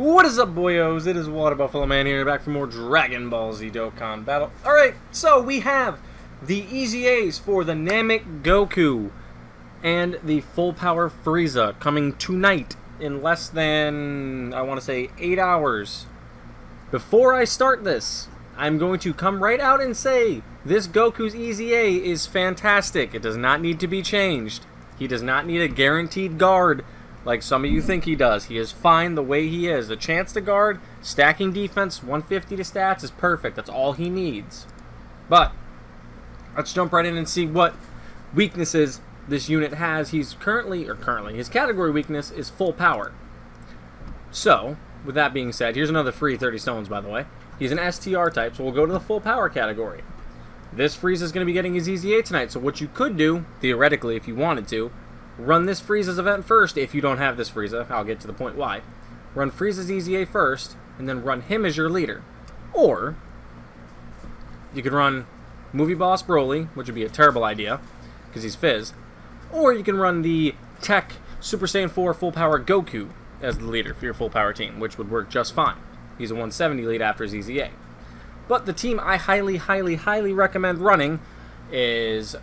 What is up, boyos? It is Water Buffalo Man here, back for more Dragon Ball Z Dokkan battle. Alright, so we have the EZAs for the Namek Goku and the full power Frieza coming tonight in less than, I want to say, 8 hours. Before I start this, I'm going to come right out and say this Goku's EZA is fantastic. It does not need to be changed. He does not need a guaranteed guard like some of you think he does. He is fine the way he is. The chance to guard, stacking defense, 150 to stats is perfect. That's all he needs. But let's jump right in and see what weaknesses this unit has. He's currently, his category weakness is full power. So, with that being said, here's another free 30 stones, by the way. He's an STR type, so we'll go to the full power category. This Frieza is going to be getting his EZA tonight, so what you could do, theoretically, if you wanted to, run this Frieza's event first. If you don't have this Frieza, I'll get to the point why. Run Frieza's EZA first, and then run him as your leader. Or, you could run Movie Boss Broly, which would be a terrible idea, because he's Fizz. Or you can run the Tech Super Saiyan 4 Full Power Goku as the leader for your full power team, which would work just fine. He's a 170 lead after his EZA. But the team I highly recommend running is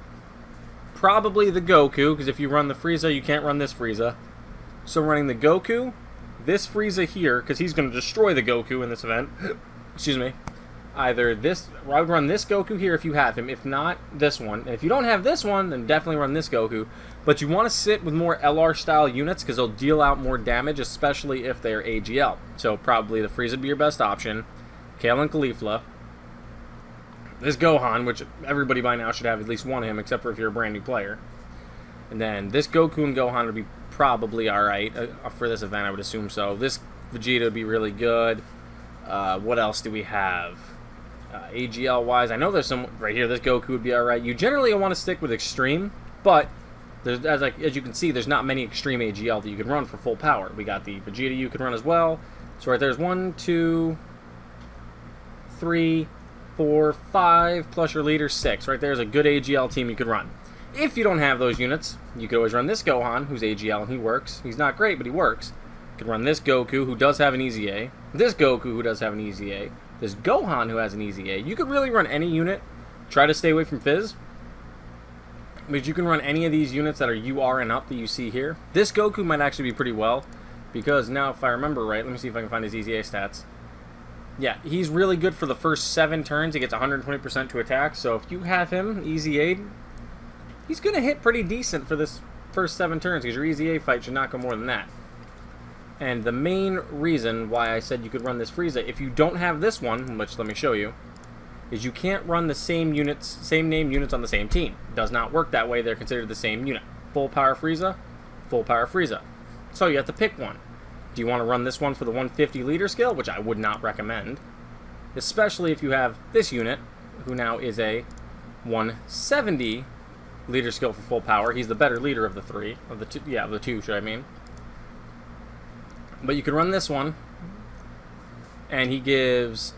probably the Goku, because if you run the Frieza, you can't run this Frieza. So running the Goku, this Frieza here, because he's going to destroy the Goku in this event. Excuse me. Either this, or I would run this Goku here if you have him. If not, this one. And if you don't have this one, then definitely run this Goku. But you want to sit with more LR-style units, because they'll deal out more damage, especially if they're AGL. So probably the Frieza would be your best option. Kale and Caulifla. This Gohan, which everybody by now should have at least one of him, except for if you're a brand new player. And then this Goku and Gohan would be probably alright for this event, I would assume so. This Vegeta would be really good. What else do we have? AGL-wise, I know there's some right here. This Goku would be alright. You generally want to stick with Extreme, but there's, as you can see, there's not many Extreme AGL that you can run for full power. We got the Vegeta you can run as well. So right there's 1, 2, 3, 4, 5, plus your leader 6. Right there's a good AGL team you could run. If you don't have those units, you could always run this Gohan, who's AGL, and he works. He's not great, but he works. You could run this Goku, who does have an EZA. This Goku, who does have an EZA. This Gohan, who has an EZA. You could really run any unit. Try to stay away from Fizz. But you can run any of these units that are UR and up that you see here. This Goku might actually be pretty well, because now, if I remember right, let me see if I can find his EZA stats. Yeah, he's really good for the first 7 turns. He gets 120% to attack, so if you have him EZA'd, he's going to hit pretty decent for this first 7 turns, because your EZA fight should not go more than that. And the main reason why I said you could run this Frieza, if you don't have this one, which let me show you, is you can't run the same units, same name units on the same team. It does not work that way. They're considered the same unit. Full power Frieza, full power Frieza. So you have to pick one. Do you want to run this one for the 150 leader skill, which I would not recommend, especially if you have this unit, who now is a 170 leader skill for full power. He's the better leader of the three, of the two, yeah, of the two, should I mean. But you can run this one, and he gives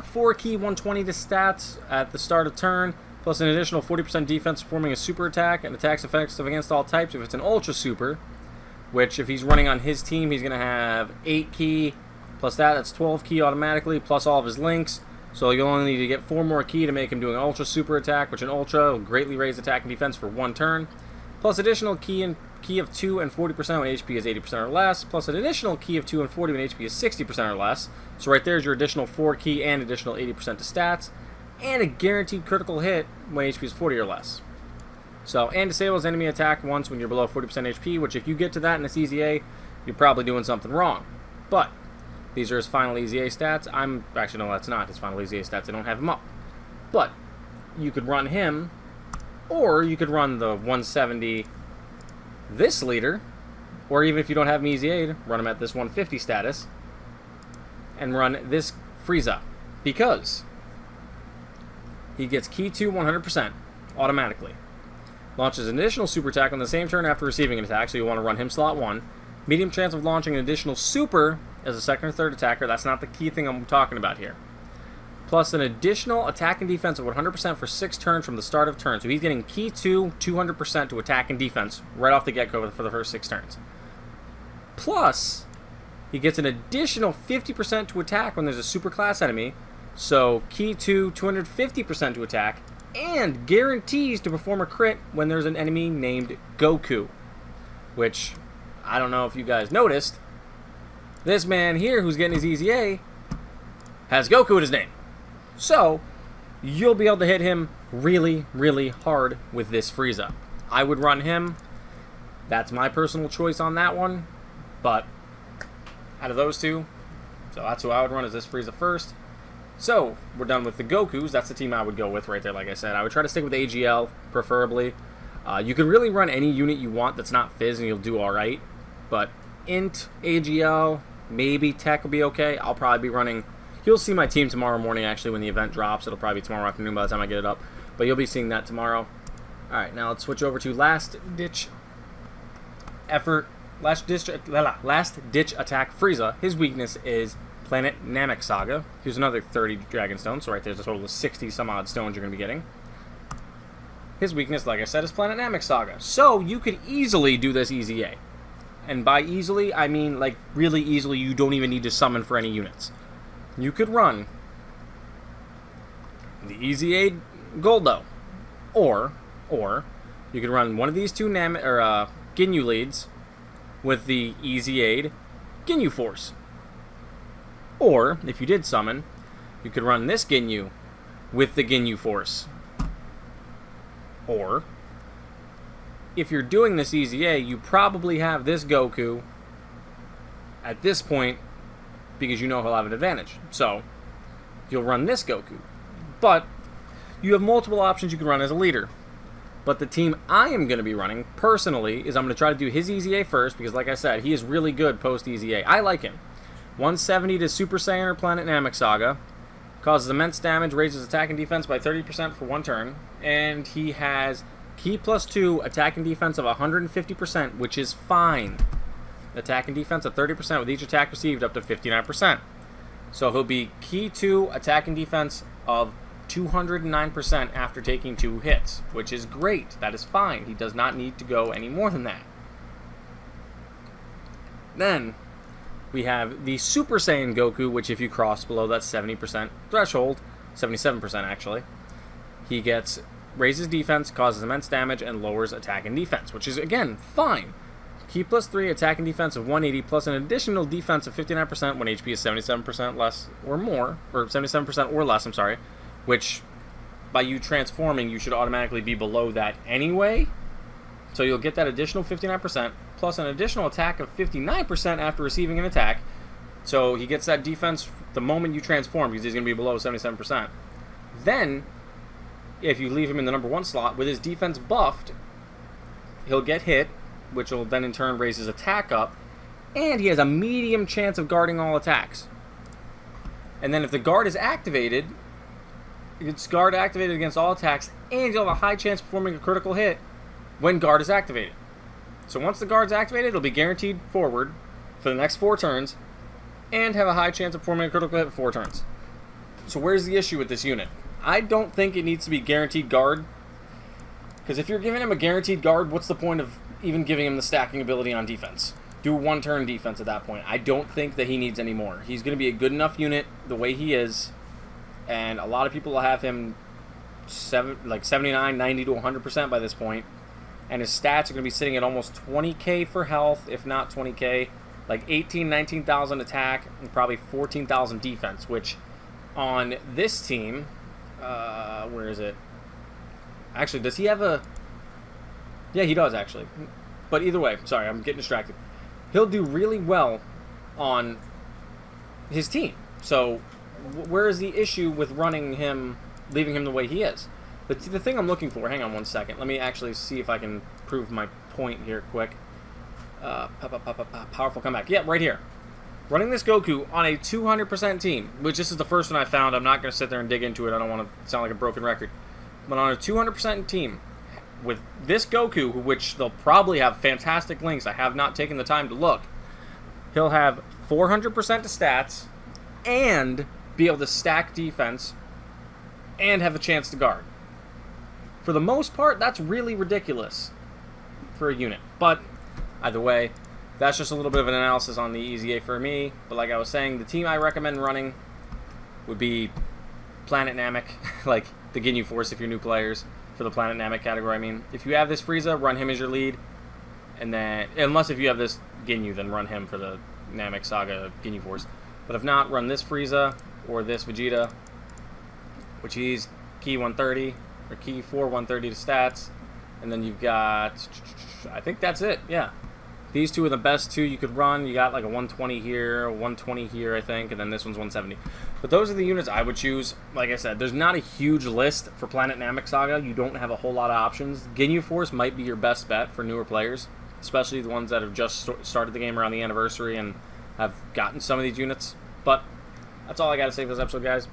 4 key 120 to stats at the start of turn, plus an additional 40% defense performing a super attack, and attacks effective against all types if it's an ultra super. Which, if he's running on his team, he's going to have 8 key, plus that's 12 key automatically, plus all of his links. So you'll only need to get 4 more key to make him do an ultra super attack, which an ultra will greatly raise attack and defense for 1 turn. Plus additional key of 2 and 40% when HP is 80% or less, plus an additional key of 2 and 40 when HP is 60% or less. So right there's your additional 4 key and additional 80% to stats, and a guaranteed critical hit when HP is 40 or less. So, and disables enemy attack once when you're below 40% HP, which if you get to that in this EZA, you're probably doing something wrong. But, these are his final EZA stats. Actually, no, that's not his final EZA stats. I don't have him up. But, you could run him, or you could run the 170 this leader, or even if you don't have him EZA'd, run him at this 150 status, and run this Frieza. Because, he gets key 2 100% automatically. Launches an additional super attack on the same turn after receiving an attack, so you want to run him slot 1. Medium chance of launching an additional super as a second or third attacker. That's not the key thing I'm talking about here. Plus an additional attack and defense of 100% for 6 turns from the start of turn. So he's getting key 2, 200% to attack and defense right off the get-go for the first 6 turns. Plus, He gets an additional 50% to attack when there's a superclass enemy. So, key to 250% to attack. And guarantees to perform a crit when there's an enemy named Goku. Which, I don't know if you guys noticed, this man here who's getting his EZA has Goku in his name. So, you'll be able to hit him really, really hard with this Frieza. I would run him. That's my personal choice on that one. But, out of those two, so that's who I would run, is this Frieza first. So, we're done with the Gokus. That's the team I would go with right there, like I said. I would try to stick with AGL, preferably. You can really run any unit you want that's not Fizz, and you'll do alright. But Int, AGL, maybe Tech will be okay. I'll probably be running... You'll see my team tomorrow morning, actually, when the event drops. It'll probably be tomorrow afternoon by the time I get it up. But you'll be seeing that tomorrow. Alright, now let's switch over to Last Ditch Attack Frieza. His weakness is Planet Namek Saga. Here's another 30 Dragon Stones, so right there's a total of 60 some odd stones you're going to be getting. His weakness, like I said, is Planet Namek Saga. So you could easily do this EZA. And by easily, I mean like really easily. You don't even need to summon for any units. You could run the EZA Goldo, or you could run one of these two Ginyu leads with the EZA Ginyu Force. Or, if you did summon, you could run this Ginyu with the Ginyu Force. Or, if you're doing this EZA, you probably have this Goku at this point because you know he'll have an advantage. So, you'll run this Goku. But, you have multiple options you can run as a leader. But the team I am going to be running, personally, is I'm going to try to do his EZA first because, like I said, he is really good post-EZA. I like him. 170 to Super Saiyan or Planet Namek Saga. Causes immense damage, raises attack and defense by 30% for one turn. And he has Key +2, attack and defense of 150%, which is fine. Attack and defense of 30% with each attack received up to 59%. So he'll be Key 2, attack and defense of 209% after taking 2 hits, which is great. That is fine. He does not need to go any more than that. Then we have the Super Saiyan Goku, which if you cross below that 70% threshold, 77% actually, he gets raises defense, causes immense damage, and lowers attack and defense, which is, again, fine. Key +3, attack and defense of 180, plus an additional defense of 59% when HP is 77% less or more, or 77% or less, I'm sorry, which, by you transforming, you should automatically be below that anyway. So you'll get that additional 59%, plus an additional attack of 59% after receiving an attack. So he gets that defense the moment you transform, because he's going to be below 77%. Then, if you leave him in the number 1 slot, with his defense buffed, he'll get hit, which will then in turn raise his attack up, and he has a medium chance of guarding all attacks. And then if the guard is activated, it's guard activated against all attacks, and you'll have a high chance of performing a critical hit when guard is activated. So once the guard's activated, it'll be guaranteed forward for the next 4 turns, and have a high chance of performing a critical hit for 4 turns. So where's the issue with this unit? I don't think it needs to be guaranteed guard, because if you're giving him a guaranteed guard, what's the point of even giving him the stacking ability on defense? Do 1 turn defense at that point. I don't think that he needs any more. He's going to be a good enough unit the way he is, and a lot of people will have him 79, 90 to 100% by this point, and his stats are going to be sitting at almost 20k for health, if not 20k, like 18, 19,000 attack, and probably 14,000 defense, which on this team, where is it? Actually, does he have a... Yeah, he does, actually. But either way, sorry, I'm getting distracted. He'll do really well on his team. So, where is the issue with running him, leaving him the way he is? The thing I'm looking for, hang on 1 second. Let me actually see if I can prove my point here quick. Powerful comeback. Yeah, right here. Running this Goku on a 200% team, which this is the first one I found. I'm not going to sit there and dig into it. I don't want to sound like a broken record. But on a 200% team, with this Goku, which they'll probably have fantastic links, I have not taken the time to look, he'll have 400% to stats, and be able to stack defense, and have a chance to guard. For the most part, that's really ridiculous for a unit. But, either way, that's just a little bit of an analysis on the EZA for me. But like I was saying, the team I recommend running would be Planet Namek, like the Ginyu Force if you're new players, for the Planet Namek category. I mean, if you have this Frieza, run him as your lead. And then, unless if you have this Ginyu, then run him for the Namek Saga Ginyu Force. But if not, run this Frieza or this Vegeta, which he's key 130, or key 4 130 to stats. And then you've got, I think that's it, yeah. These two are the best two you could run. You got like a 120 here, a 120 here, I think, and then this one's 170. But those are the units I would choose. Like I said, there's not a huge list for Planet Namek Saga. You don't have a whole lot of options. Ginyu Force might be your best bet for newer players, especially the ones that have just started the game around the anniversary and have gotten some of these units. But that's all I got to say for this episode, guys.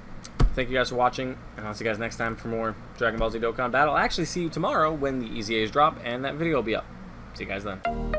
Thank you guys for watching, and I'll see you guys next time for more Dragon Ball Z Dokkan Battle. I'll actually see you tomorrow when the EZAs drop, and that video will be up. See you guys then.